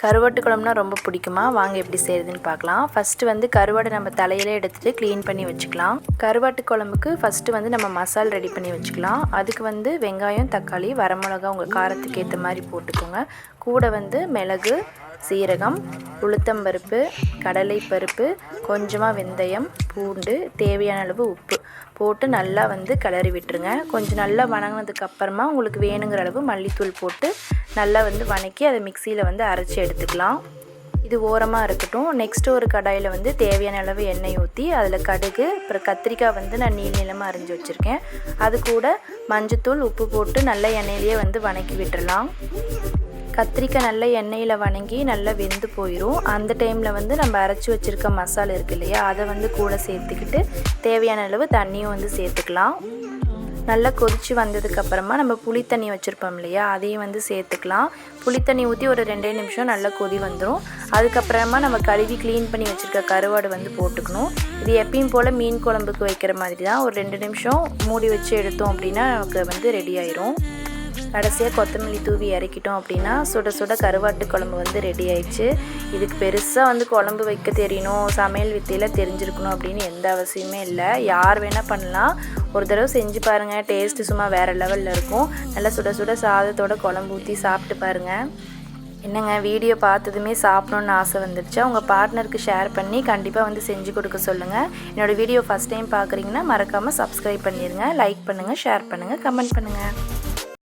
கருவாட்டு குழம்புனா ரொம்ப பிடிக்குமா? வாங்க எப்படி செய்கிறதுன்னு பார்க்கலாம். ஃபஸ்ட்டு வந்து கருவாடை நம்ம தலையிலே எடுத்துகிட்டு க்ளீன் பண்ணி வச்சுக்கலாம். கருவாட்டு குழம்புக்கு ஃபஸ்ட்டு வந்து நம்ம மசால் ரெடி பண்ணி வச்சுக்கலாம். அதுக்கு வந்து வெங்காயம், தக்காளி, வரமிளகா உங்கள் காரத்துக்கு ஏற்ற மாதிரி போட்டுக்கோங்க. கூட வந்து மிளகு, சீரகம், உளுத்தம்பருப்பு, கடலைப்பருப்பு, கொஞ்சமாக வெந்தயம், பூண்டு, தேவையான அளவு உப்பு போட்டு நல்லா வந்து கிளறி விட்டுருங்க. கொஞ்சம் நல்லா வணங்கினதுக்கு அப்புறமா உங்களுக்கு வேணுங்கிற அளவு மல்லித்தூள் போட்டு நல்லா வந்து வணக்கி அதை மிக்சியில் வந்து அரைச்சி எடுத்துக்கலாம். இது ஓரமாக இருக்கட்டும். நெக்ஸ்ட்டு ஒரு கடாயில் வந்து தேவையான அளவு எண்ணெய் ஊற்றி அதில் கடுகு, அப்புறம் கத்திரிக்காய் வந்து நான் நீளமாக அரிஞ்சு வச்சுருக்கேன். அது கூட மஞ்சத்தூள், உப்பு போட்டு நல்லா எண்ணெயிலேயே வந்து வணக்கி விட்டுடலாம். கத்திரிக்காய் நல்லா எண்ணெயில் வணங்கி நல்லா வெந்து போயிடும். அந்த டைமில் வந்து நம்ம அரைச்சி வச்சுருக்க மசாலா இருக்குது இல்லையா, அதை வந்து கூட சேர்த்துக்கிட்டு தேவையான அளவு தண்ணியும் வந்து சேர்த்துக்கலாம். நல்லா கொதித்து வந்ததுக்கப்புறமா நம்ம புளி தண்ணி வச்சுருப்போம் இல்லையா, அதையும் வந்து சேர்த்துக்கலாம். புளி தண்ணி ஊற்றி ஒரு 2 நிமிஷம் நல்லா கொதி வந்துடும். அதுக்கப்புறமா நம்ம கழுவி க்ளீன் பண்ணி வச்சுருக்க கருவாடு வந்து போட்டுக்கணும். இது எப்பயும் போல் மீன் குழம்புக்கு வைக்கிற மாதிரி தான். ஒரு 2 நிமிஷம் மூடி வச்சு எடுத்தோம் அப்படின்னா நமக்கு வந்து ரெடி ஆயிரும். கடைசியாக கொத்தமல்லி தூவி இறக்கிட்டோம் அப்படின்னா சுட சுட கருவாட்டு குழம்பு வந்து ரெடி ஆயிடுச்சு. இதுக்கு பெருசாக வந்து குழம்பு வைக்க தெரியணும், சமையல் வித்தையில் தெரிஞ்சிருக்கணும் அப்படின்னு எந்த அவசியமே இல்லை. யார் வேணால் பண்ணலாம். ஒரு தடவை செஞ்சு பாருங்கள், டேஸ்ட்டு சும்மா வேறு லெவலில் இருக்கும். நல்லா சுட சுட சாதத்தோட குழம்பு ஊற்றி சாப்பிட்டு பாருங்கள். என்னங்க, வீடியோ பார்த்ததுமே சாப்பிட்ணுன்னு ஆசை வந்துடுச்சா? உங்கள் பார்ட்னருக்கு ஷேர் பண்ணி கண்டிப்பாக வந்து செஞ்சு கொடுக்க சொல்லுங்கள். என்னோடய வீடியோ ஃபஸ்ட் டைம் பார்க்குறீங்கன்னா மறக்காமல் சப்ஸ்கிரைப் பண்ணிடுங்க. லைக் பண்ணுங்கள், ஷேர் பண்ணுங்கள், கமெண்ட் பண்ணுங்கள்.